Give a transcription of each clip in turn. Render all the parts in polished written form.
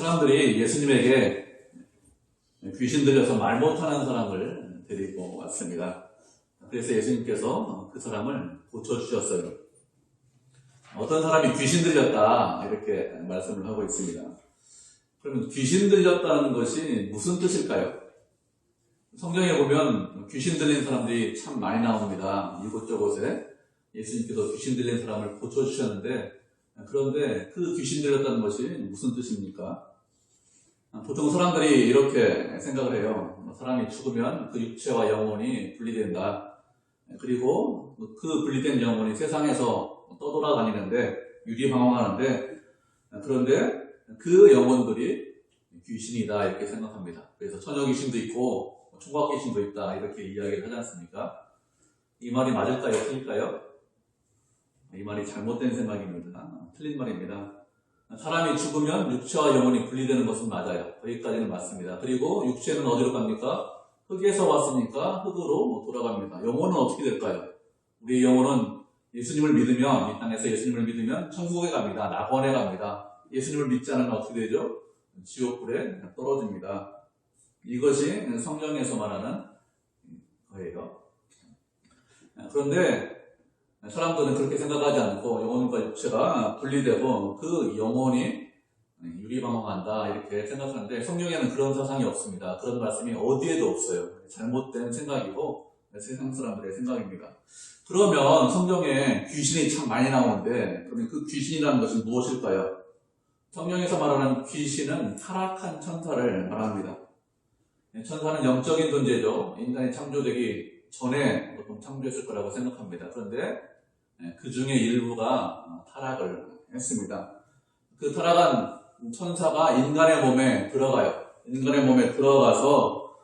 사람들이 예수님에게 귀신 들려서 말 못하는 사람을 데리고 왔습니다. 그래서 예수님께서 그 사람을 고쳐주셨어요. 어떤 사람이 귀신 들렸다 이렇게 말씀을 하고 있습니다. 그러면 귀신 들렸다는 것이 무슨 뜻일까요? 성경에 보면 귀신 들린 사람들이 참 많이 나옵니다. 이곳저곳에 예수님께서 귀신 들린 사람을 고쳐주셨는데, 그런데 그 귀신 들렸다는 것이 무슨 뜻입니까? 보통 사람들이 이렇게 생각을 해요. 사람이 죽으면 그 육체와 영혼이 분리된다. 그리고 그 분리된 영혼이 세상에서 떠돌아다니는데 유리방황하는데, 그런데 그 영혼들이 귀신이다 이렇게 생각합니다. 그래서 처녀 귀신도 있고 총각 귀신도 있다 이렇게 이야기를 하지 않습니까? 이 말이 맞을까요? 틀릴까요? 이 말이 잘못된 생각입니다. 틀린 말입니다. 사람이 죽으면 육체와 영혼이 분리되는 것은 맞아요. 거기까지는 맞습니다. 그리고 육체는 어디로 갑니까? 흙에서 왔으니까 흙으로 돌아갑니다. 영혼은 어떻게 될까요? 우리 영혼은 예수님을 믿으면, 이 땅에서 예수님을 믿으면 천국에 갑니다. 낙원에 갑니다. 예수님을 믿지 않으면 어떻게 되죠? 지옥불에 떨어집니다. 이것이 성경에서 말하는 거예요. 그런데 사람들은 그렇게 생각하지 않고 영혼과 육체가 분리되고 그 영혼이 유리방황한다 이렇게 생각하는데, 성경에는 그런 사상이 없습니다. 그런 말씀이 어디에도 없어요. 잘못된 생각이고 세상 사람들의 생각입니다. 그러면 성경에 귀신이 참 많이 나오는데, 그러면 그 귀신이라는 것은 무엇일까요? 성경에서 말하는 귀신은 타락한 천사를 말합니다. 천사는 영적인 존재죠. 인간이 창조되기 전에 보통 창조했을 거라고 생각합니다. 그런데 그 중에 일부가 타락을 했습니다. 그 타락한 천사가 인간의 몸에 들어가요. 인간의 몸에 들어가서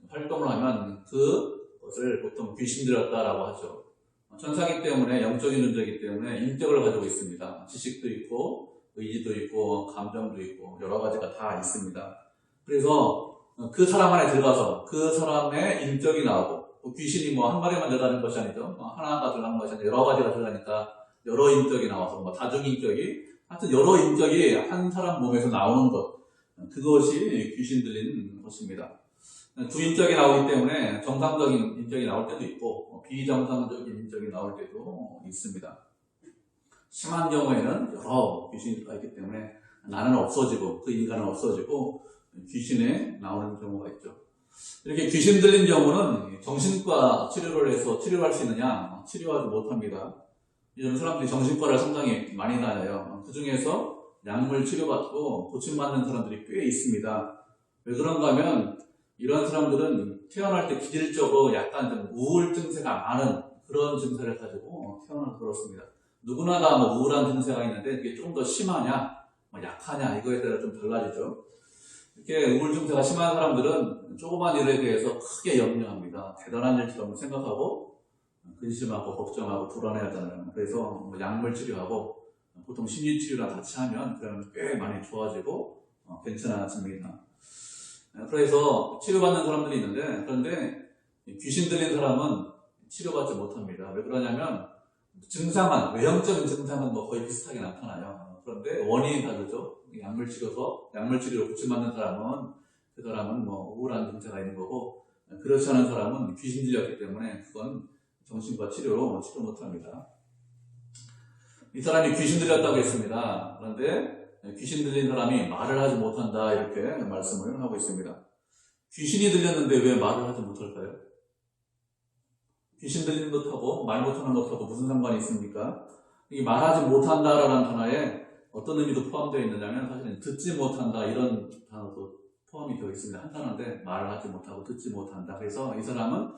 활동을 하면 그것을 보통 귀신 들였다라고 하죠. 천사이기 때문에, 영적인 존재이기 때문에 인격을 가지고 있습니다. 지식도 있고 의지도 있고 감정도 있고 여러 가지가 다 있습니다. 그래서 그 사람 안에 들어가서 그 사람의 인격이 나오고, 귀신이 한 마리만 들어가는 것이 아니죠. 하나가 들어가는 것이 아니라 여러 가지가 들어가니까 여러 인격이 나와서 다중인격이, 하여튼 여러 인격이 한 사람 몸에서 나오는 것, 그것이 귀신 들린 것입니다. 두 인격이 나오기 때문에 정상적인 인격이 나올 때도 있고 비정상적인 인격이 나올 때도 있습니다. 심한 경우에는 여러 귀신이 들어있기 때문에 나는 없어지고 그 인간은 없어지고 귀신에 나오는 경우가 있죠. 이렇게 귀신 들린 경우는 정신과 치료를 해서 치료할 수 있느냐? 치료하지 못합니다. 요즘 사람들이 정신과를 상당히 많이 다녀요. 그 중에서 약물 치료받고 고침받는 사람들이 꽤 있습니다. 왜 그런가 하면 이런 사람들은 태어날 때 기질적으로 약간 좀 우울 증세가 많은 그런 증세를 가지고 태어나서 그렇습니다. 누구나 다 우울한 증세가 있는데 이게 조금 더 심하냐, 약하냐 이거에 따라 좀 달라지죠. 이렇게 우울 증세가 심한 사람들은 조그만 일에 대해서 크게 염려합니다. 대단한 일처럼 생각하고 근심하고 걱정하고 불안해하잖아요. 그래서 약물 치료하고 보통 심리 치료랑 같이 하면 그러면 꽤 많이 좋아지고 괜찮아집니다. 그래서 치료받는 사람들이 있는데, 그런데 귀신 들린 사람은 치료받지 못합니다. 왜 그러냐면 증상은, 외형적인 증상은 거의 비슷하게 나타나요. 그런데 원인이 다르죠. 약물 치료로 고침받는 사람은 그 사람은 우울한 증세가 있는 거고, 그렇지 않은 사람은 귀신 들렸기 때문에 그건 정신과 치료로 치료 못합니다. 이 사람이 귀신 들렸다고 했습니다. 그런데 귀신 들린 사람이 말을 하지 못한다 이렇게 말씀을 하고 있습니다. 귀신이 들렸는데 왜 말을 하지 못할까요? 귀신 들리는 것하고 말 못하는 것하고 무슨 상관이 있습니까? 이 말하지 못한다라는 단어에 어떤 의미도 포함되어 있느냐면, 사실은 듣지 못한다 이런 단어도 포함이 되어 있습니다. 한 단어인데 말을 하지 못하고 듣지 못한다. 그래서 이 사람은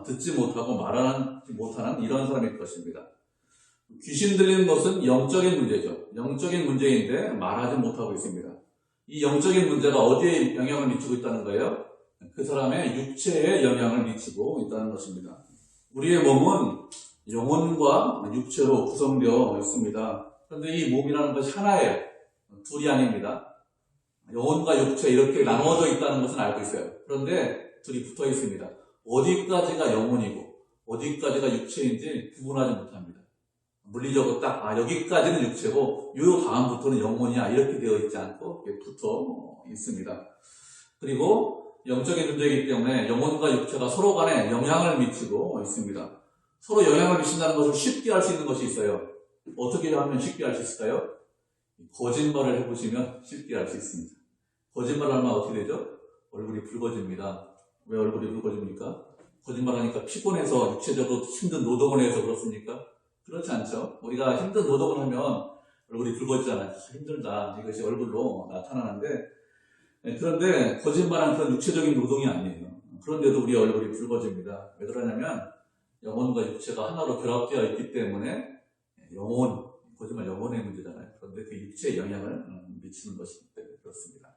듣지 못하고 말하지 못하는 이런 사람일 것입니다. 귀신 들리는 것은 영적인 문제죠. 영적인 문제인데 말하지 못하고 있습니다. 이 영적인 문제가 어디에 영향을 미치고 있다는 거예요? 그 사람의 육체에 영향을 미치고 있다는 것입니다. 우리의 몸은 영혼과 육체로 구성되어 있습니다. 그런데 이 몸이라는 것이 하나예요. 둘이 아닙니다. 영혼과 육체 이렇게 나누어져 있다는 것은 알고 있어요. 그런데 둘이 붙어 있습니다. 어디까지가 영혼이고 어디까지가 육체인지 구분하지 못합니다. 물리적으로 딱, 여기까지는 육체고, 요 다음부터는 영혼이야. 이렇게 되어 있지 않고, 이렇게 붙어 있습니다. 그리고 영적인 존재이기 때문에 영혼과 육체가 서로 간에 영향을 미치고 있습니다. 서로 영향을 미친다는 것을 쉽게 알 수 있는 것이 있어요. 어떻게 하면 쉽게 알 수 있을까요? 거짓말을 해보시면 쉽게 알 수 있습니다. 거짓말을 하면 어떻게 되죠? 얼굴이 붉어집니다. 왜 얼굴이 붉어집니까? 거짓말하니까 피곤해서 육체적으로 힘든 노동을 해서 그렇습니까? 그렇지 않죠. 우리가 힘든 노동을 하면 얼굴이 붉어지잖아요. 힘들다. 이것이 얼굴로 나타나는데, 그런데 거짓말은 그런 육체적인 노동이 아니에요. 그런데도 우리 얼굴이 붉어집니다. 왜 그러냐면 영혼과 육체가 하나로 결합되어 있기 때문에 거짓말 영혼의 문제잖아요. 그런데 그 육체에 영향을 미치는 것이기 때문에 그렇습니다.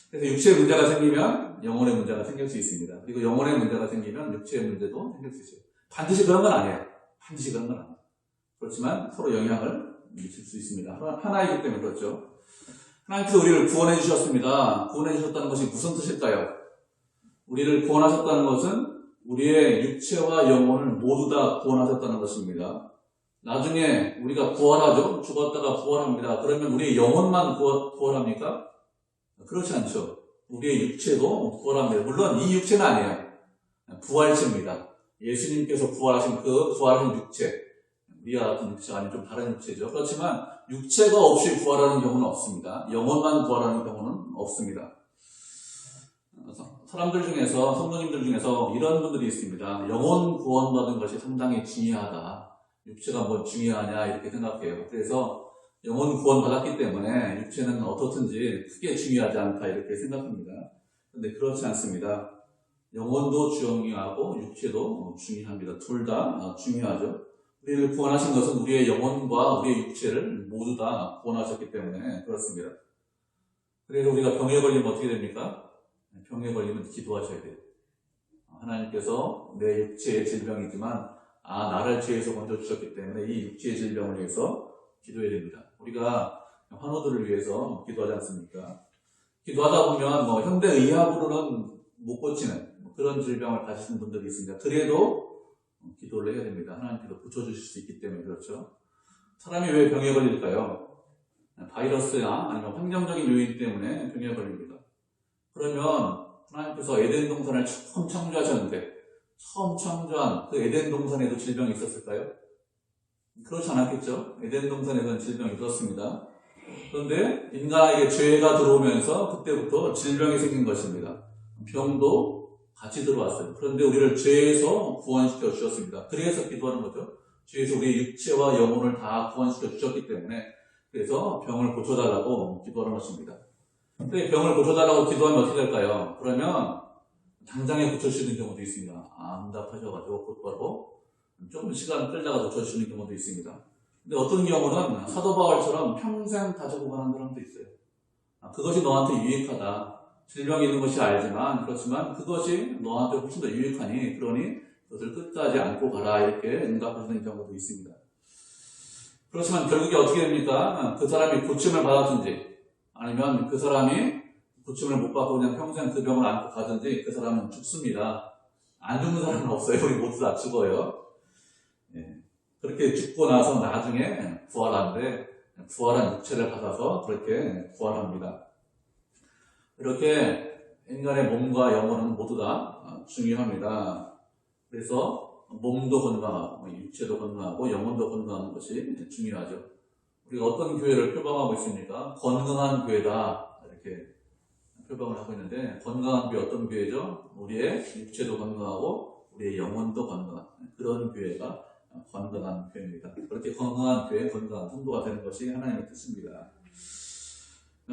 그래서 육체의 문제가 생기면 영혼의 문제가 생길 수 있습니다. 그리고 영혼의 문제가 생기면 육체의 문제도 생길 수 있어요. 반드시 그런 건 아니에요. 반드시 그런 건 아니에요. 그렇지만 서로 영향을 미칠 수 있습니다. 하나이기 때문에 그렇죠. 하나님께서 우리를 구원해 주셨습니다. 구원해 주셨다는 것이 무슨 뜻일까요? 우리를 구원하셨다는 것은 우리의 육체와 영혼을 모두 다 구원하셨다는 것입니다. 나중에 우리가 부활하죠? 죽었다가 부활합니다. 그러면 우리의 영혼만 부활합니까? 그렇지 않죠. 우리의 육체도 부활합니다. 물론 이 육체는 아니에요. 부활체입니다. 예수님께서 부활하신 그 부활한 육체, 우리와 같은 육체가 아닌 좀 다른 육체죠. 그렇지만 육체가 없이 부활하는 경우는 없습니다. 영혼만 부활하는 경우는 없습니다. 사람들 중에서, 성도님들 중에서 이런 분들이 있습니다. 영혼 구원받은 것이 상당히 중요하다. 육체가 뭐 중요하냐 이렇게 생각해요. 그래서 영혼 구원받았기 때문에 육체는 어떻든지 크게 중요하지 않다 이렇게 생각합니다. 그런데 그렇지 않습니다. 영혼도 중요하고 육체도 중요합니다. 둘 다 중요하죠. 우리를 구원하신 것은 우리의 영혼과 우리의 육체를 모두 다 구원하셨기 때문에 그렇습니다. 그래서 우리가 병에 걸리면 어떻게 됩니까? 병에 걸리면 기도하셔야 돼요. 하나님께서 내 육체의 질병이지만 나를 죄에서 건져주셨기 때문에 이 육체의 질병을 위해서 기도해야 됩니다. 우리가 환우들을 위해서 기도하지 않습니까? 기도하다 보면 현대의학으로는 못 고치는 그런 질병을 가지신 분들이 있습니다. 그래도 기도를 해야 됩니다. 하나님께서 고쳐주실 수 있기 때문에 그렇죠. 사람이 왜 병에 걸릴까요? 바이러스나 아니면 환경적인 요인 때문에 병에 걸립니다. 그러면 하나님께서 에덴 동산을 처음 창조하셨는데 처음 창조한 그 에덴 동산에도 질병이 있었을까요? 그렇지 않았겠죠. 에덴 동산에는 질병이 있었습니다. 그런데 인간에게 죄가 들어오면서 그때부터 질병이 생긴 것입니다. 병도 같이 들어왔어요. 그런데 우리를 죄에서 구원시켜 주셨습니다. 그래서 기도하는 거죠. 죄에서 우리의 육체와 영혼을 다 구원시켜 주셨기 때문에 그래서 병을 고쳐달라고 기도하는 것입니다. 근데 병을 고쳐달라고 기도하면 어떻게 될까요? 그러면 당장에 고쳐주시는 경우도 있습니다. 응답하셔가지고 곧바로 조금 시간 끌다가 고쳐주시는 경우도 있습니다. 근데 어떤 경우는 사도 바울처럼 평생 가지고 가는 사람도 있어요. 그것이 너한테 유익하다. 질병이 있는 것이 알지만 그렇지만 그것이 너한테 훨씬 더 유익하니 그러니 그것을 끝까지 안고 가라 이렇게 응답하시는 경우도 있습니다. 그렇지만 결국에 어떻게 됩니까? 그 사람이 고침을 받았든지 아니면 그 사람이 고침을 못 받고 그냥 평생 그 병을 안고 가든지 그 사람은 죽습니다. 안 죽는 사람은 없어요. 우리 모두 다 죽어요. 그렇게 죽고 나서 나중에 부활하는데 부활한 육체를 받아서 그렇게 부활합니다. 이렇게 인간의 몸과 영혼은 모두 다 중요합니다. 그래서 몸도 건강하고 육체도 건강하고 영혼도 건강한 것이 중요하죠. 우리가 어떤 교회를 표방하고 있습니까? 건강한 교회다 이렇게 표방을 하고 있는데 건강한 교회 어떤 교회죠? 우리의 육체도 건강하고 우리의 영혼도 건강한 그런 교회가 건강한 교회입니다. 그렇게 건강한 교회, 건강한 성도가 되는 것이 하나님의 뜻입니다.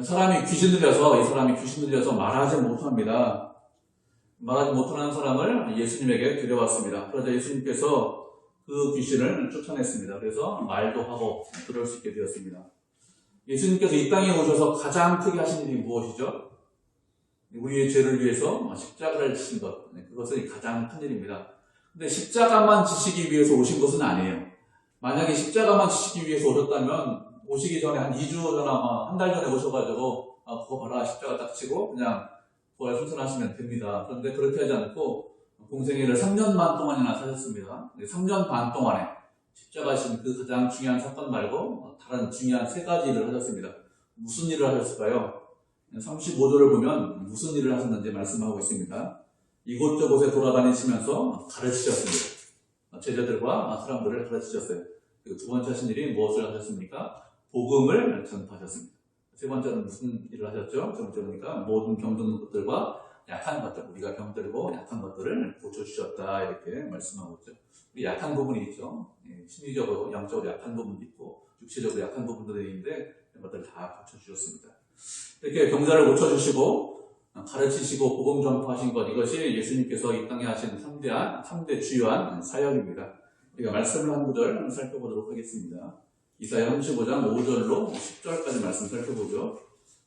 사람이 귀신 들려서 이 사람이 귀신 들려서 말하지 못합니다. 말하지 못하는 사람을 예수님에게 데려왔습니다. 그러자 예수님께서 그 귀신을 쫓아냈습니다. 그래서 말도 하고 들을 수 있게 되었습니다. 예수님께서 이 땅에 오셔서 가장 크게 하신 일이 무엇이죠? 우리의 죄를 위해서 십자가를 지신 것. 그것은 가장 큰 일입니다. 근데 십자가만 지시기 위해서 오신 것은 아니에요. 만약에 십자가만 지시기 위해서 오셨다면 오시기 전에 한 2주 전에 한 달 전에 오셔가지고 그거 봐라 십자가 딱 치고 그냥 부활 순순하시면 됩니다. 그런데 그렇게 하지 않고 공생애를 3년 반 동안이나 사셨습니다. 3년 반 동안에 십자가신 그 가장 중요한 사건 말고 다른 중요한 세 가지 일을 하셨습니다. 무슨 일을 하셨을까요? 35절을 보면 무슨 일을 하셨는지 말씀하고 있습니다. 이곳저곳에 돌아다니시면서 가르치셨습니다. 제자들과 사람들을 가르치셨어요. 그리고 두 번째 하신 일이 무엇을 하셨습니까? 복음을 전파하셨습니다. 세 번째는 무슨 일을 하셨죠? 세 번째니까 모든 병든 것들과 약한 것들, 우리가 병들고 약한 것들을 고쳐주셨다 이렇게 말씀하고 있죠. 약한 부분이 있죠. 심리적으로, 영적으로 약한 부분도 있고 육체적으로 약한 부분들이 있는데 이런 것들을 다 고쳐주셨습니다. 이렇게 병자를 고쳐주시고 가르치시고 복음 전파하신 것, 이것이 예수님께서 이 땅에 하신 3대 주요한 사역입니다. 우리가 말씀을 한 구절 살펴보도록 하겠습니다. 이사야 35장 5절로 10절까지 말씀 살펴보죠.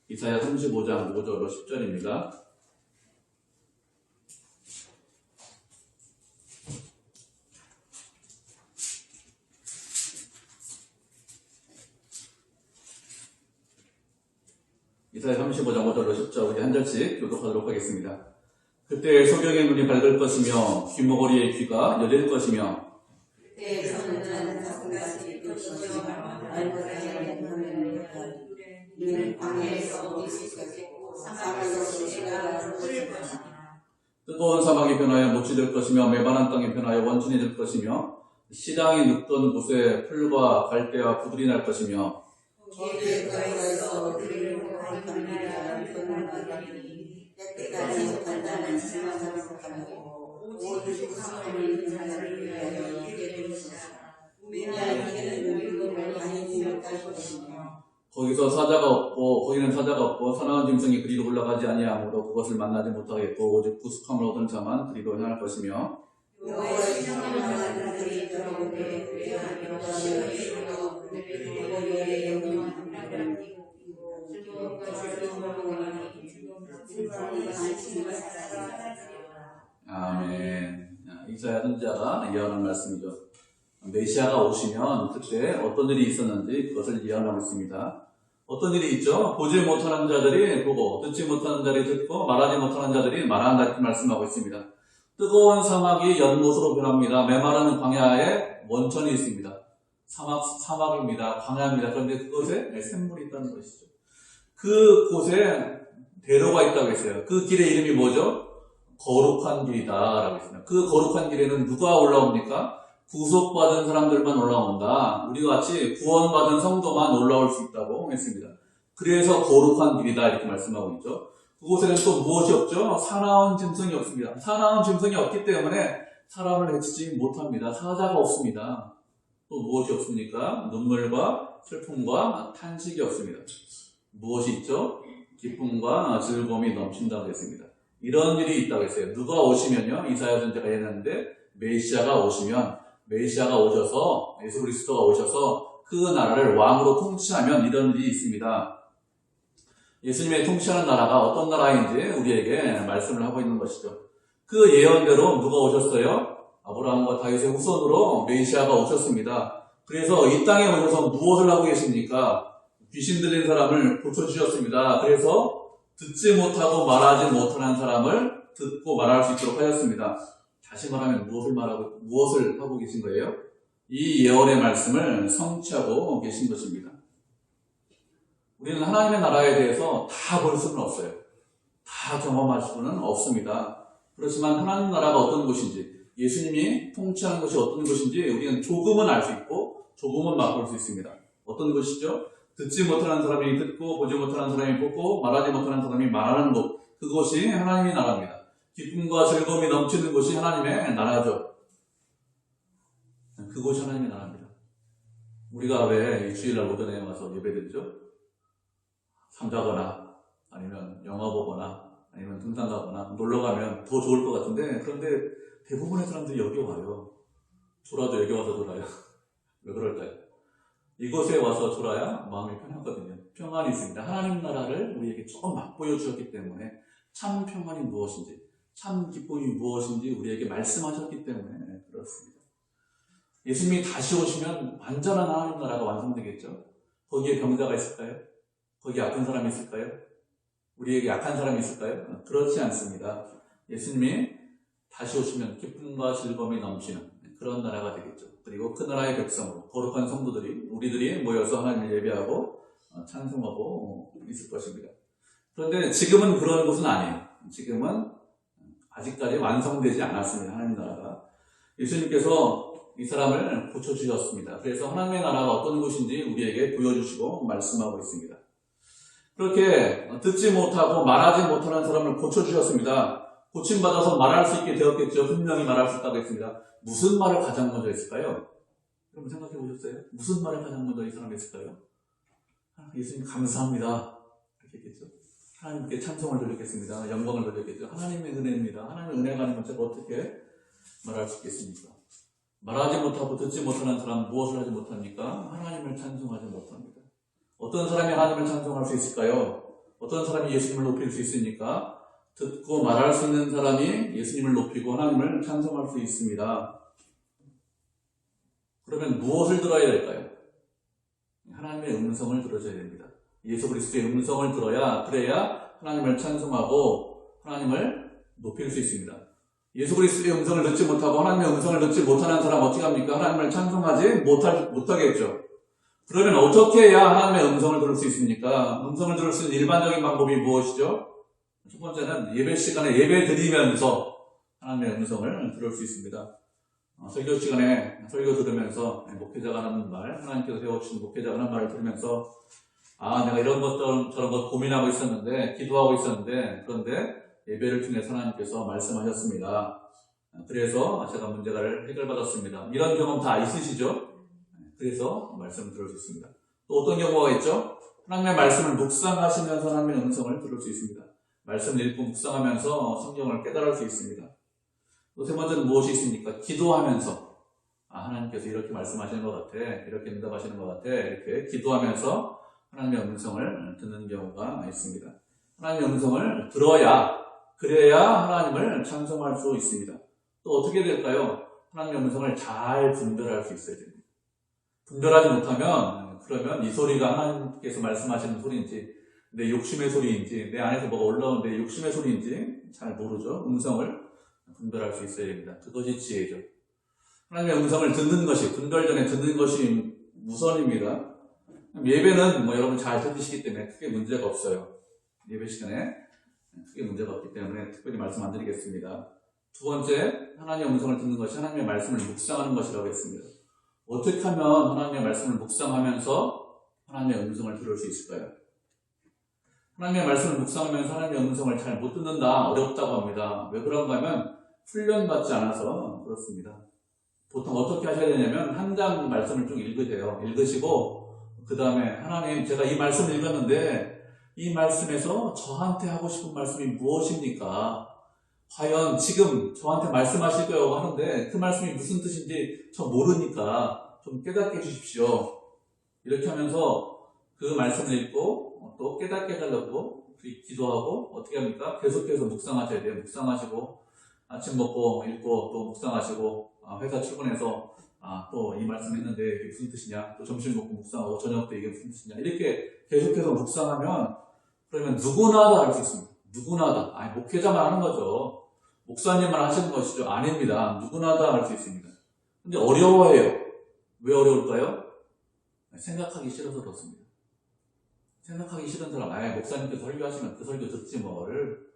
이사야 35장 5절로 10절입니다. 이사야 35장 5절로 10절 우리 한 절씩 교독하도록 하겠습니다. 그때 소경의 눈이 밝을 것이며 귀머거리의 귀가 열릴 것이며 그때 저는 가슴같이 돋으며 눈은 광야에서 빛이 쏟겠고 사막에서 시내가 흐를 것이며 뜨거운 사막이 변하여 못이 될 것이며 메마른 땅이 변하여 원천이 될 것이며 시당이 눕던 곳에 풀과 갈대와 부들이 날 것이며 거기에 가에서 그리고 하나님이라 불러나가니 때때까지 판단은 지나가고 모든 구성을 있는 자를 위하여 이르게 될 것이라. 왜냐하면 이는 늙음을 아니지 못할 것이며 거기는 사자가 없고 사나운 짐승이 그리로 올라가지 아니하므로 그것을 만나지 못하겠고 오직 부숙함을 얻은 자만 그리로 향할 것이며 여호와의 신령한 그들이 들어오되 왜하며 시험이로 그들이 머리에 영원한 나라를 띠고 즐거움과 즐거움을 원하니 즐거움과 안심을 찾아가리라. 아멘. 이사야 선지자가 예언한 말씀이죠. 메시아가 오시면 그때 어떤 일이 있었는지 그것을 예언하고 있습니다. 어떤 일이 있죠? 보지 못하는 자들이 보고 듣지 못하는 자들이 듣고 말하지 못하는 자들이 말한다 이렇게 말씀하고 있습니다. 뜨거운 사막이 연못으로 변합니다. 메마른 광야에 원천이 있습니다. 사막입니다. 광야입니다. 그런데 그곳에 샘물이 있다는 것이죠. 그곳에 대로가 있다고 했어요. 그 길의 이름이 뭐죠? 거룩한 길이다 라고 했습니다. 그 거룩한 길에는 누가 올라옵니까? 구속받은 사람들만 올라온다. 우리가 같이 구원받은 성도만 올라올 수 있다고 했습니다. 그래서 거룩한 길이다 이렇게 말씀하고 있죠. 그곳에는 또 무엇이 없죠? 사나운 짐승이 없습니다. 사나운 짐승이 없기 때문에 사람을 해치지 못합니다. 사자가 없습니다. 또 무엇이 없습니까? 눈물과 슬픔과 탄식이 없습니다. 무엇이 있죠? 기쁨과 즐거움이 넘친다고 했습니다. 이런 일이 있다고 했어요. 누가 오시면요, 이사야 선지자가 얘기했는데 메시아가 오시면, 메시아가 오셔서, 예수 그리스도가 오셔서 그 나라를 왕으로 통치하면 이런 일이 있습니다. 예수님의 통치하는 나라가 어떤 나라인지 우리에게 말씀을 하고 있는 것이죠. 그 예언대로 누가 오셨어요? 아브라함과 다윗의 후손으로 메시아가 오셨습니다. 그래서 이 땅에 오셔서 무엇을 하고 계십니까? 귀신 들린 사람을 고쳐주셨습니다. 그래서 듣지 못하고 말하지 못하는 사람을 듣고 말할 수 있도록 하셨습니다. 다시 말하면 무엇을 하고 계신 거예요? 이 예언의 말씀을 성취하고 계신 것입니다. 우리는 하나님의 나라에 대해서 다 볼 수는 없어요. 다 경험할 수는 없습니다. 그렇지만 하나님 나라가 어떤 곳인지, 예수님이 통치하는 것이 어떤 곳인지 우리는 조금은 알 수 있고 조금은 맛볼 수 있습니다. 어떤 것이죠? 듣지 못하는 사람이 듣고 보지 못하는 사람이 보고 말하지 못하는 사람이 말하는 곳, 그것이 하나님의 나라입니다. 기쁨과 즐거움이 넘치는 곳이 하나님의 나라죠. 그곳이 하나님의 나라입니다. 우리가 왜 주일날 오전에 와서 예배드리죠? 잠자거나 아니면 영화 보거나 아니면 등산 가거나 놀러 가면 더 좋을 것 같은데, 그런데 대부분의 사람들이 여기 와요. 졸아도 여기 와서 졸아요. 왜 그럴까요? 이곳에 와서 졸아야 마음이 편하거든요. 평안이 있습니다. 하나님 나라를 우리에게 조금 맛보여 주셨기 때문에 참 평안이 무엇인지, 참 기쁨이 무엇인지 우리에게 말씀하셨기 때문에 그렇습니다. 예수님이 다시 오시면 완전한 하나님 나라가 완성되겠죠? 거기에 병자가 있을까요? 거기에 아픈 사람이 있을까요? 우리에게 약한 사람이 있을까요? 그렇지 않습니다. 예수님이 다시 오시면 기쁨과 즐거움이 넘치는 그런 나라가 되겠죠. 그리고 그 나라의 백성으로 거룩한 성도들이 우리들이 모여서 하나님을 예배하고 찬송하고 있을 것입니다. 그런데 지금은 그런 곳은 아니에요. 지금은 아직까지 완성되지 않았습니다. 하나님 나라가. 예수님께서 이 사람을 고쳐주셨습니다. 그래서 하나님의 나라가 어떤 곳인지 우리에게 보여주시고 말씀하고 있습니다. 그렇게 듣지 못하고 말하지 못하는 사람을 고쳐주셨습니다. 고침받아서 말할 수 있게 되었겠죠. 분명히 말할 수 있다고 했습니다. 무슨 말을 가장 먼저 했을까요? 여러분 생각해 보셨어요? 무슨 말을 가장 먼저 이 사람이 했을까요? 예수님 감사합니다. 이렇게 했겠죠. 하나님께 찬송을 돌리겠습니다. 영광을 돌리겠죠. 하나님의 은혜입니다. 하나님의 은혜가 아니면 제가 어떻게 말할 수 있겠습니까? 말하지 못하고 듣지 못하는 사람은 무엇을 하지 못합니까? 하나님을 찬송하지 못합니다. 어떤 사람이 하나님을 찬송할 수 있을까요? 어떤 사람이 예수님을 높일 수 있습니까? 듣고 말할 수 있는 사람이 예수님을 높이고 하나님을 찬송할 수 있습니다. 그러면 무엇을 들어야 될까요? 하나님의 음성을 들어줘야 됩니다. 예수 그리스도의 음성을 그래야 하나님을 찬송하고 하나님을 높일 수 있습니다. 예수 그리스도의 음성을 듣지 못하고 하나님의 음성을 듣지 못하는 사람 어떻게 합니까? 하나님을 찬송하지 못하겠죠. 그러면 어떻게 해야 하나님의 음성을 들을 수 있습니까? 음성을 들을 수 있는 일반적인 방법이 무엇이죠? 첫 번째는 예배 시간에 예배 드리면서 하나님의 음성을 들을 수 있습니다. 설교 시간에 설교 들으면서 목회자가 하는 말, 하나님께서 배워주신 목회자가 하는 말을 들으면서 내가 이런 것 저런 것 고민하고 있었는데 기도하고 있었는데 그런데 예배를 통해서 하나님께서 말씀하셨습니다. 그래서 제가 문제를 해결받았습니다. 이런 경험 다 있으시죠? 그래서 말씀을 들을 수 있습니다. 또 어떤 경우가 있죠? 하나님의 말씀을 묵상하시면서 하나님의 음성을 들을 수 있습니다. 말씀을 읽고 묵상하면서 성경을 깨달을 수 있습니다. 또 세 번째는 무엇이 있습니까? 기도하면서 하나님께서 이렇게 말씀하시는 것 같아, 이렇게 응답하시는 것 같아, 이렇게 기도하면서 하나님의 음성을 듣는 경우가 있습니다. 하나님의 음성을 그래야 하나님을 찬송할 수 있습니다. 또 어떻게 될까요? 하나님의 음성을 잘 분별할 수 있어야 됩니다. 분별하지 못하면 그러면 이 소리가 하나님께서 말씀하시는 소리인지 내 욕심의 소리인지 내 안에서 뭐가 올라오는 내 욕심의 소리인지 잘 모르죠. 음성을 분별할 수 있어야 됩니다. 그것이 지혜죠. 하나님의 음성을 듣는 것이 분별 전에 듣는 것이 우선입니다. 예배는 여러분 잘 들으시기 때문에 크게 문제가 없어요. 예배 시간에 크게 문제가 없기 때문에 특별히 말씀 안 드리겠습니다. 두 번째, 하나님의 음성을 듣는 것이 하나님의 말씀을 묵상하는 것이라고 했습니다. 어떻게 하면 하나님의 말씀을 묵상하면서 하나님의 음성을 들을 수 있을까요? 하나님의 말씀을 묵상하면서 하나님의 음성을 잘 못 듣는다, 어렵다고 합니다. 왜 그런가 하면 훈련받지 않아서 그렇습니다. 보통 어떻게 하셔야 되냐면 한 장 말씀을 쭉 읽으세요. 읽으시고 그 다음에 하나님 제가 이 말씀을 읽었는데 이 말씀에서 저한테 하고 싶은 말씀이 무엇입니까? 과연 지금 저한테 말씀하실 거라고 하는데 그 말씀이 무슨 뜻인지 저 모르니까 좀 깨닫게 해주십시오. 이렇게 하면서 그 말씀을 읽고 또 깨닫게 해달라고 기도하고 어떻게 합니까? 계속해서 묵상하셔야 돼요. 묵상하시고 아침 먹고 읽고 또 묵상하시고 회사 출근해서 또 이 말씀 했는데 이게 무슨 뜻이냐, 또 점심 먹고 묵상하고 저녁 때 이게 무슨 뜻이냐, 이렇게 계속해서 묵상하면 그러면 누구나 다 알 수 있습니다. 누구나 다. 목회자만 하는 거죠. 목사님만 하시는 것이죠. 아닙니다. 누구나 다 알 수 있습니다. 근데 어려워해요. 왜 어려울까요? 생각하기 싫어서 그렇습니다. 생각하기 싫은 사람, 목사님께서 설교하시면 그 설교 듣지 뭐를,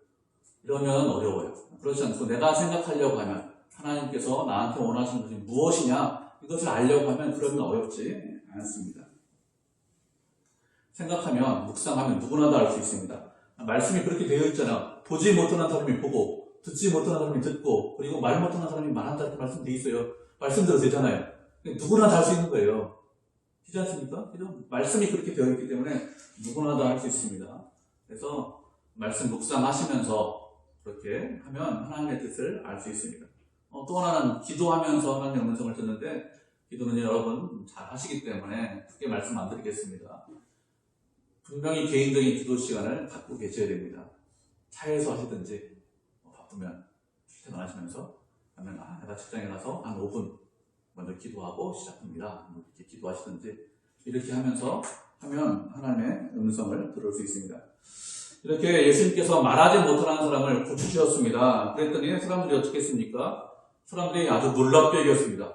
이러면 어려워요. 그렇지 않고 내가 생각하려고 하면 하나님께서 나한테 원하시는 것이 무엇이냐, 이것을 알려고 하면 그러면 어렵지 않습니다. 생각하면, 묵상하면 누구나 다 알 수 있습니다. 말씀이 그렇게 되어 있잖아. 보지 못하는 사람이 보고, 듣지 못하는 사람이 듣고, 그리고 말 못하는 사람이 말한다 이렇게 말씀되어 있어요. 말씀대로 되잖아요. 누구나 다 할 수 있는 거예요. 그렇지 않습니까? 말씀이 그렇게 되어 있기 때문에 누구나 다 할 수 있습니다. 그래서 말씀 묵상하시면서 그렇게 하면 하나님의 뜻을 알 수 있습니다. 또 하나는 기도하면서 하나님의 음성을 듣는데, 기도는 여러분 잘 하시기 때문에 크게 말씀 안 드리겠습니다. 분명히 개인적인 기도 시간을 갖고 계셔야 됩니다. 차에서 하시든지 바쁘면 퇴근하시면서 하면 내가 직장에 가서 한 5분 먼저 기도하고 시작합니다. 이렇게 기도하시든지 이렇게 하면서 하면 하나님의 음성을 들을 수 있습니다. 이렇게 예수님께서 말하지 못하는 사람을 고치셨습니다. 그랬더니 사람들이 어떻게 했습니까? 사람들이 아주 놀랍게 여겼습니다.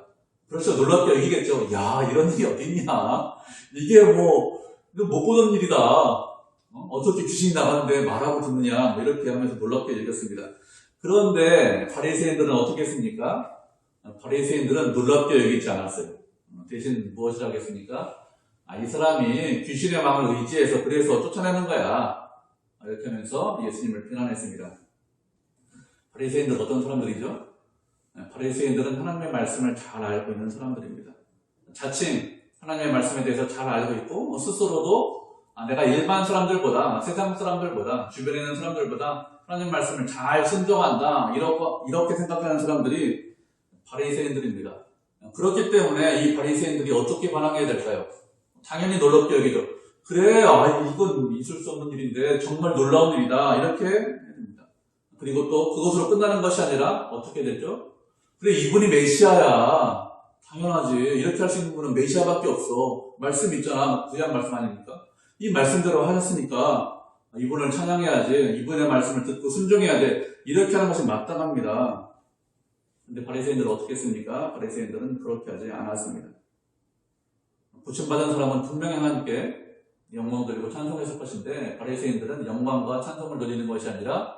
그렇죠. 놀랍게 여기겠죠. 야, 이런 일이 어딨냐. 이게 뭐, 못 보던 일이다. 어떻게 귀신이 나가는데 말하고 듣느냐. 뭐 이렇게 하면서 놀랍게 여겼습니다. 그런데 바리새인들은 어떻게 했습니까? 바리새인들은 놀랍게 여기지 않았어요. 대신 무엇을 하겠습니까? 이 사람이 귀신의 왕을 의지해서 그래서 쫓아내는 거야. 이렇게 하면서 예수님을 비난했습니다. 바리새인들 어떤 사람들이죠? 바리새인들은 하나님의 말씀을 잘 알고 있는 사람들입니다. 자칭 하나님의 말씀에 대해서 잘 알고 있고 스스로도 내가 일반 사람들보다, 세상 사람들보다, 주변에 있는 사람들보다 하나님 말씀을 잘 순종한다, 이렇게 생각하는 사람들이 바리새인들입니다. 그렇기 때문에 이 바리새인들이 어떻게 반응해야 될까요? 당연히 놀랍게 여기죠. 그래, 이건 있을 수 없는 일인데 정말 놀라운 일이다, 이렇게 해야 됩니다. 그리고 또 그것으로 끝나는 것이 아니라 어떻게 되죠? 그래, 이분이 메시아야. 당연하지. 이렇게 할 수 있는 분은 메시아밖에 없어. 말씀 있잖아. 구약 말씀 아닙니까? 이 말씀대로 하셨으니까 이분을 찬양해야지. 이분의 말씀을 듣고 순종해야 돼. 이렇게 하는 것이 마땅합니다. 근데 바리새인들은 어떻게 했습니까? 바리새인들은 그렇게 하지 않았습니다. 구원받은 사람은 분명히 하나님께 영광 돌리고 찬송했을 것인데 바리새인들은 영광과 찬송을 돌리는 것이 아니라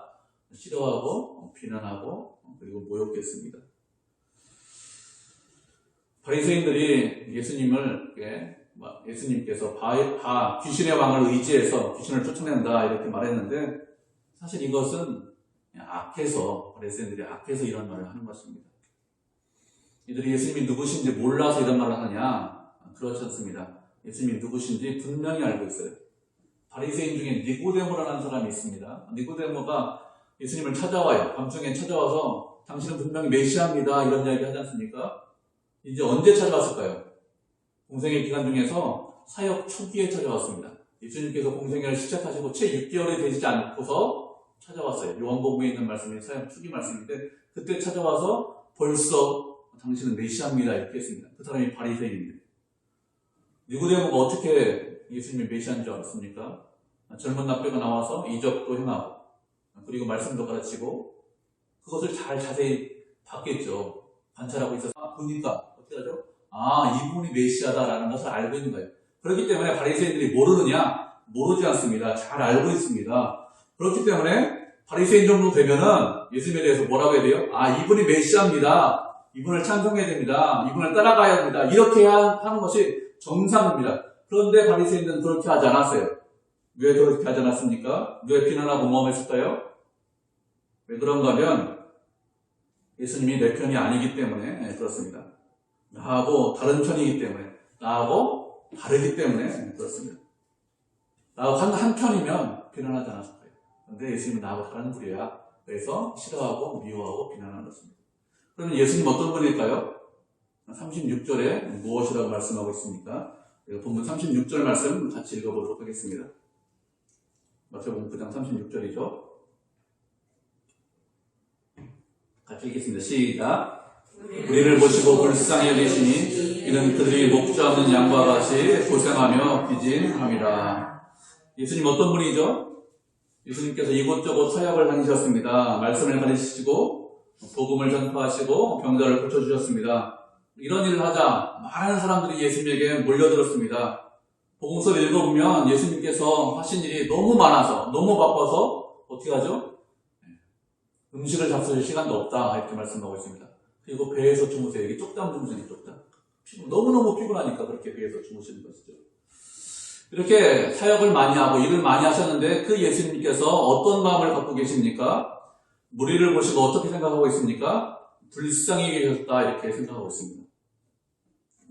싫어하고 비난하고 그리고 모욕했습니다. 바리새인들이 예수님께서 귀신의 왕을 의지해서 귀신을 쫓아낸다 이렇게 말했는데 사실 이것은 바리새인들이 악해서 이런 말을 하는 것입니다. 이들이 예수님이 누구신지 몰라서 이런 말을 하느냐? 그렇지 않습니다. 예수님이 누구신지 분명히 알고 있어요. 바리새인 중에 니고데모라는 사람이 있습니다. 니고데모가 예수님을 찾아와요. 밤중에 찾아와서 당신은 분명히 메시아입니다. 이런 이야기 하지 않습니까? 이제 언제 찾아왔을까요? 공생의 기간 중에서 사역 초기에 찾아왔습니다. 예수님께서 공생애를 시작하시고 채 6개월이 되지 않고서 찾아왔어요. 요한복음에 있는 말씀이 사역 초기 말씀인데 그때 찾아와서 벌써 당신은 메시아입니다. 이렇게 했습니다. 그 사람이 바리새인입니다. 니고데모가 어떻게 예수님이 메시아인 줄 알았습니까? 젊은 납배가 나와서 이적도 행하고 그리고 말씀도 가르치고 그것을 잘 자세히 봤겠죠. 관찰하고 있어서 보니까 어떻게 하죠? 이분이 메시아다라는 것을 알고 있는 거예요. 그렇기 때문에 바리새인들이 모르느냐? 모르지 않습니다. 잘 알고 있습니다. 그렇기 때문에 바리새인 정도 되면은 예수님에 대해서 뭐라고 해야 돼요? 이분이 메시아입니다. 이분을 찬송해야 됩니다. 이분을 따라가야 합니다. 이렇게 하는 것이 정상입니다. 그런데 바리새인들은 그렇게 하지 않았어요. 왜 그렇게 하지 않았습니까? 왜 비난하고 모함했을까요? 왜 그런가 하면 예수님이 내 편이 아니기 때문에 그렇습니다. 나하고 다른 편이기 때문에, 나하고 다르기 때문에 그렇습니다. 나하고 한 편이면 비난하지 않았을 거예요. 그런데 예수님은 나하고 다른 분이야. 그래서 싫어하고 미워하고 비난하는 것입니다. 그러면 예수님 어떤 분일까요? 36절에 무엇이라고 말씀하고 있습니까? 본문 36절 말씀 같이 읽어보도록 하겠습니다. 마태복음 9장 36절이죠. 같이 읽겠습니다. 시작. 우리를 보시고 불쌍히 여기시니 이는 그들이 목자 없는 양과 같이 고생하며 기진함이라. 예수님 어떤 분이죠? 예수님께서 이곳저곳 사역을 다니셨습니다. 말씀을 가르치시고 복음을 전파하시고 병자를 고쳐주셨습니다. 이런 일을 하자 많은 사람들이 예수님에게 몰려들었습니다. 복음서를 읽어보면 예수님께서 하신 일이 너무 많아서 너무 바빠서 어떻게 하죠? 음식을 잡수실 시간도 없다 이렇게 말씀하고 있습니다. 그리고 배에서 주무세요. 이게 쪽잠 주무시는 쪽잠. 너무너무 피곤하니까 그렇게 배에서 주무시는 것이죠. 이렇게 사역을 많이 하고 일을 많이 하셨는데 그 예수님께서 어떤 마음을 갖고 계십니까? 무리를 보시고 어떻게 생각하고 있습니까? 불쌍히 여기셨다 이렇게 생각하고 있습니다.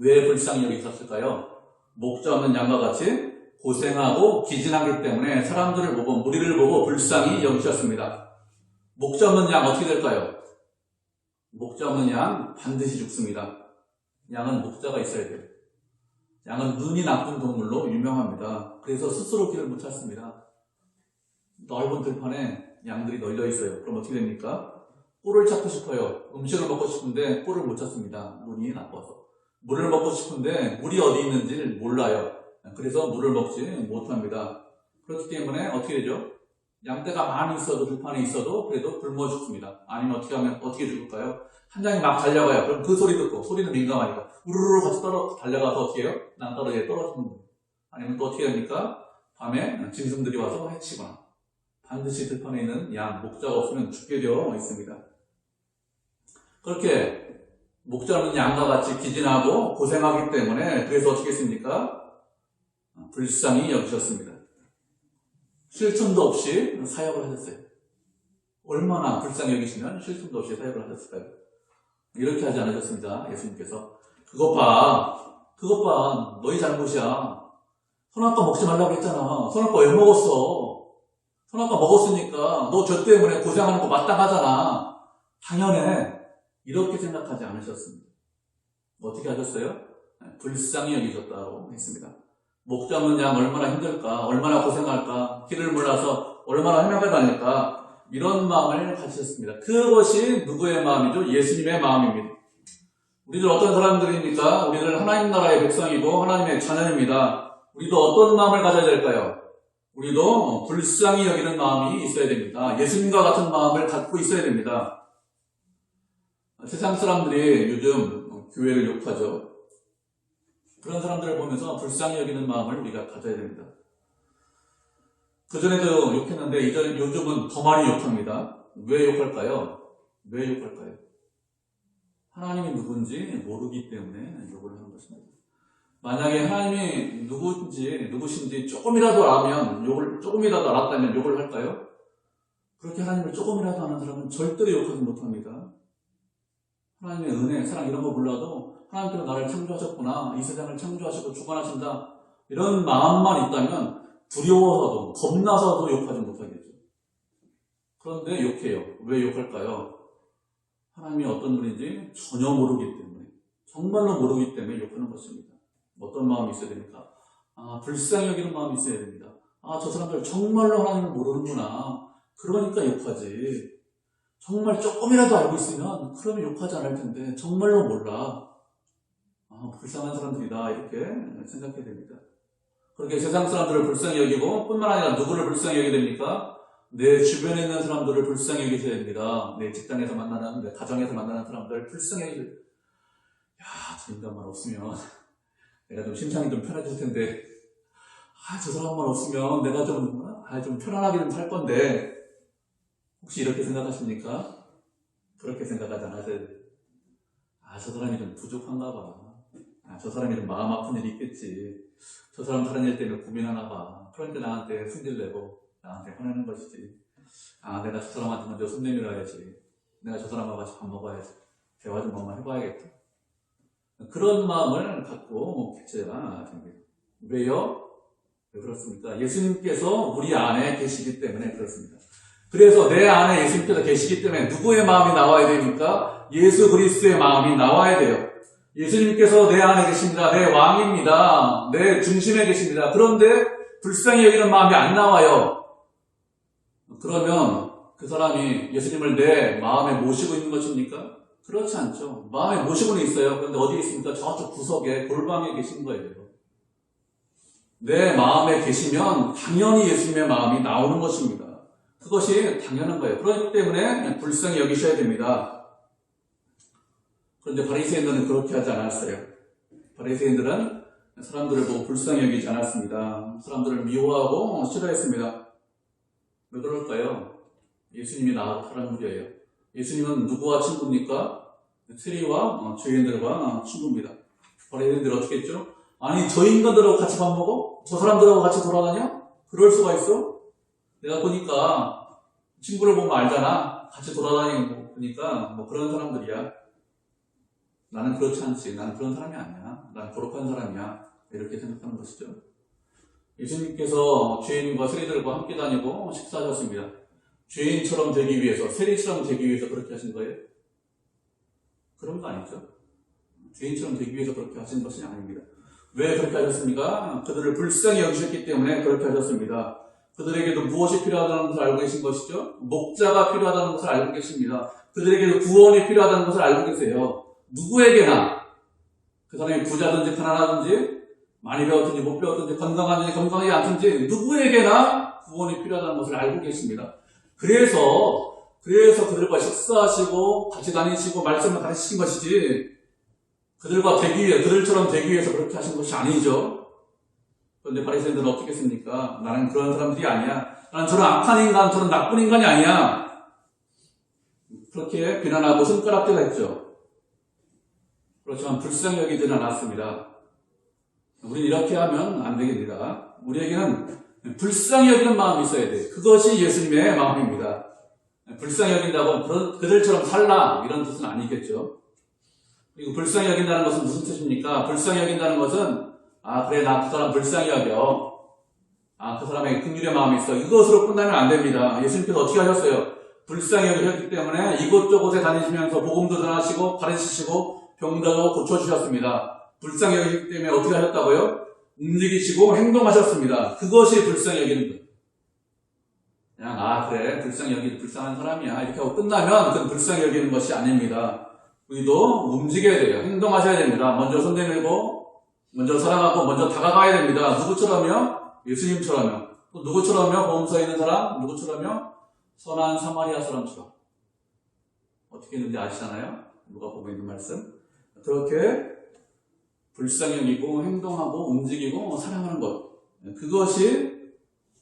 왜 불쌍히 여기셨을까요? 목자 없는 양과 같이 고생하고 기진하기 때문에 사람들을 보고 무리를 보고 불쌍히 여기셨습니다. 목자 없는 양 어떻게 될까요? 목자 없는 양 반드시 죽습니다. 양은 목자가 있어야 돼요. 양은 눈이 나쁜 동물로 유명합니다. 그래서 스스로 길을 못 찾습니다. 넓은 들판에 양들이 널려 있어요. 그럼 어떻게 됩니까? 꿀을 찾고 싶어요. 음식을 먹고 싶은데 꿀을 못 찾습니다. 눈이 나빠서. 물을 먹고 싶은데 물이 어디 있는지를 몰라요. 그래서 물을 먹지 못합니다. 그렇기 때문에 어떻게 되죠? 양떼가 많이 있어도 들판에 있어도 그래도 굶어 죽습니다. 아니면 어떻게 죽을까요? 한 장이 막 달려가요. 그럼 그 소리 듣고 소리는 민감하니까 우르르 같이 달려가서 어떻게 해요? 낭떠러지에 떨어지는 거예요. 아니면 또 어떻게 합니까? 밤에 짐승들이 와서 해치거나 반드시 들판에 있는 양, 목자가 없으면 죽게 되어 있습니다. 그렇게 목자 없는 양과 같이 기진하고 고생하기 때문에 그래서 어떻게 했습니까? 불쌍히 여기셨습니다. 쉴 틈도 없이 사역을 하셨어요. 얼마나 불쌍히 여기시면 쉴 틈도 없이 사역을 하셨을까요? 이렇게 하지 않으셨습니다. 예수님께서. 그것 봐. 너희 잘못이야. 선악과 먹지 말라고 했잖아. 선악과 왜 먹었어? 선악과 먹었으니까 너 저 때문에 고생하는 거 마땅하잖아. 당연해. 이렇게 생각하지 않으셨습니다. 어떻게 하셨어요? 불쌍히 여기셨다고 했습니다. 목자 없는 양 얼마나 힘들까? 얼마나 고생할까? 길을 몰라서 얼마나 헤매고 다닐까? 이런 마음을 가지셨습니다. 그것이 누구의 마음이죠? 예수님의 마음입니다. 우리들 어떤 사람들입니까? 우리들 하나님 나라의 백성이고 하나님의 자녀입니다. 우리도 어떤 마음을 가져야 될까요? 우리도 불쌍히 여기는 마음이 있어야 됩니다. 예수님과 같은 마음을 갖고 있어야 됩니다. 세상 사람들이 요즘 교회를 욕하죠. 그런 사람들을 보면서 불쌍히 여기는 마음을 우리가 가져야 됩니다. 그전에도 욕했는데 요즘은 더 많이 욕합니다. 왜 욕할까요? 하나님이 누군지 모르기 때문에 욕을 하는 것입니다. 만약에 하나님이 누구신지 조금이라도 알았다면 욕을 할까요? 그렇게 하나님을 조금이라도 아는 사람은 절대로 욕하지 못합니다. 하나님의 은혜, 사랑 이런 거 몰라도 하나님께서 나를 창조하셨구나, 이 세상을 창조하시고 주관하신다, 이런 마음만 있다면 두려워서도 겁나서도 욕하지 못하겠죠. 그런데 욕해요. 왜 욕할까요? 하나님이 어떤 분인지 전혀 모르기 때문에, 정말로 모르기 때문에 욕하는 것입니다. 어떤 마음이 있어야 됩니까? 불쌍히 여기는 마음이 있어야 됩니다. 저 사람들 정말로 하나님을 모르는구나. 그러니까 욕하지. 정말 조금이라도 알고 있으면 그러면 욕하지 않을 텐데 정말로 몰라. 불쌍한 사람들이다. 이렇게 생각해야 됩니다. 그렇게 세상 사람들을 불쌍히 여기고 뿐만 아니라 누구를 불쌍히 여기게 됩니까? 내 주변에 있는 사람들을 불쌍히 여기셔야 됩니다. 내 직장에서 만나는, 내 가정에서 만나는 사람들을 불쌍히 여기셔야 됩니다. 저 인간만 없으면 내가 좀 심상이 좀 편해질 텐데 저 사람만 없으면 내가 좀 편안하게 좀 살 건데 혹시 이렇게 생각하십니까? 그렇게 생각하지 않으셔야 돼요. 저 사람이 좀 부족한가 봐. 저 사람이 좀 마음 아픈 일이 있겠지. 저 사람 다른 일 때문에 고민하나 봐. 그러니까 나한테 승질내고 나한테 화내는 것이지. 내가 저 사람한테 먼저 손 내밀어야지. 내가 저 사람하고 같이 밥 먹어야지. 대화 좀 한번 해봐야겠다. 그런 마음을 갖고 계셔야 됩니다. 왜요? 왜 그렇습니까? 예수님께서 우리 안에 계시기 때문에 그렇습니다. 그래서 내 안에 예수님께서 계시기 때문에 누구의 마음이 나와야 됩니까? 예수 그리스도의 마음이 나와야 돼요. 예수님께서 내 안에 계십니다. 내 왕입니다. 내 중심에 계십니다. 그런데 불쌍히 여기는 마음이 안 나와요. 그러면 그 사람이 예수님을 내 마음에 모시고 있는 것입니까? 그렇지 않죠. 마음에 모시고는 있어요. 그런데 어디에 있습니까? 저쪽 구석에 골방에 계신 거예요. 내 마음에 계시면 당연히 예수님의 마음이 나오는 것입니다. 그것이 당연한 거예요. 그렇기 때문에 불쌍히 여기셔야 됩니다. 그런데 바리새인들은 그렇게 하지 않았어요. 바리새인들은 사람들을 보고 불쌍히 여기지 않았습니다. 사람들을 미워하고 싫어했습니다. 왜 그럴까요? 예수님이 나하고 다른 분이에요. 예수님은 누구와 친구입니까? 세리와 죄인들과 친구입니다. 바리새인들이 어떻게 했죠? 저 인간들하고 같이 밥 먹어? 저 사람들하고 같이 돌아다녀? 그럴 수가 있어? 내가 보니까 친구를 보면 알잖아. 같이 돌아다니는 거 보니까 그런 사람들이야. 나는 그렇지 않지. 나는 그런 사람이 아니야. 난 거룩한 사람이야. 이렇게 생각하는 것이죠. 예수님께서 죄인과 세리들과 함께 다니고 식사하셨습니다. 죄인처럼 되기 위해서, 세리처럼 되기 위해서 그렇게 하신 거예요? 그런 거 아니죠. 죄인처럼 되기 위해서 그렇게 하신 것이 아닙니다. 왜 그렇게 하셨습니까? 그들을 불쌍히 여기셨기 때문에 그렇게 하셨습니다. 그들에게도 무엇이 필요하다는 것을 알고 계신 것이죠. 목자가 필요하다는 것을 알고 계십니다. 그들에게도 구원이 필요하다는 것을 알고 계세요. 누구에게나 그 사람이 부자든지 가난하든지 많이 배웠든지 못 배웠든지 건강하든지 건강하지 않든지 누구에게나 구원이 필요하다는 것을 알고 계십니다. 그래서 그들과 식사하시고 같이 다니시고 말씀을 가르치신 것이지 그들처럼 되기 위해서 그렇게 하신 것이 아니죠. 그런데 바리새인들은 어떻게 했습니까? 나는 그런 사람들이 아니야. 나는 저런 악한 인간, 저런 나쁜 인간이 아니야. 그렇게 비난하고 손가락질 했죠. 그렇지만 불쌍히 여기지는 않았습니다. 우리는 이렇게 하면 안 되겠습니다. 우리에게는 불쌍히 여기는 마음이 있어야 돼. 그것이 예수님의 마음입니다. 불쌍히 여긴다고 그들처럼 살라 이런 뜻은 아니겠죠. 그리고 불쌍히 여긴다는 것은 무슨 뜻입니까? 불쌍히 여긴다는 것은 그래 나 그 사람 불쌍히 여겨. 그 사람에게 긍휼의 마음이 있어. 이것으로 끝나면 안 됩니다. 예수님께서 어떻게 하셨어요? 불쌍히 여기셨기 때문에 이곳저곳에 다니시면서 복음도 전하시고 가르치시고 병들고 고쳐주셨습니다. 불쌍히 여기기 때문에 어떻게 하셨다고요? 움직이시고 행동하셨습니다. 그것이 불쌍히 여기는 거예요. 그냥 그래 불쌍히 여기 불쌍한 사람이야 이렇게 하고 끝나면 그건 불쌍히 여기는 것이 아닙니다. 우리도 움직여야 돼요. 행동하셔야 됩니다. 먼저 손 내밀고 먼저 사랑하고 먼저 다가가야 됩니다. 누구처럼요? 예수님처럼요. 또 누구처럼요? 보험서에 있는 사람? 누구처럼요? 선한 사마리아 사람처럼. 어떻게 했는지 아시잖아요? 누가 보고 있는 말씀? 그렇게 불쌍히 여기고 행동하고 움직이고 사랑하는 것. 그것이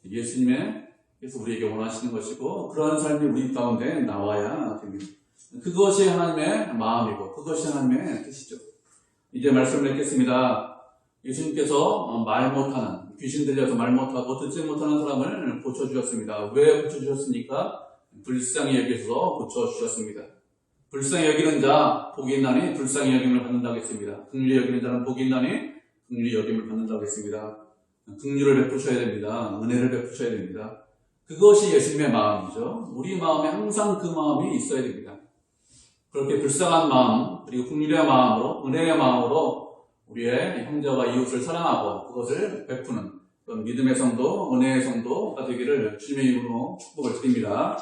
예수님께서 우리에게 원하시는 것이고 그러한 삶이 우리 가운데 나와야 됩니다. 그것이 하나님의 마음이고 그것이 하나님의 뜻이죠. 이제 말씀을 읽겠습니다. 예수님께서 말 못하는 귀신 들려서 말 못하고 듣지 못하는 사람을 고쳐주셨습니다. 왜 고쳐주셨습니까? 불쌍히 여기서 고쳐주셨습니다. 불쌍히 여기는 자 복이 있나니 불쌍히 여김을 받는다고 했습니다. 긍휼히 여기는 자는 복이 있나니 긍휼히 여김을 받는다고 했습니다. 긍휼을 베푸셔야 됩니다. 은혜를 베푸셔야 됩니다. 그것이 예수님의 마음이죠. 우리 마음에 항상 그 마음이 있어야 됩니다. 그렇게 불쌍한 마음 그리고 긍휼의 마음으로 은혜의 마음으로 우리의 형제와 이웃을 사랑하고 그것을 베푸는 그런 믿음의 성도, 은혜의 성도가 되기를 주님의 이름으로 축복을 드립니다.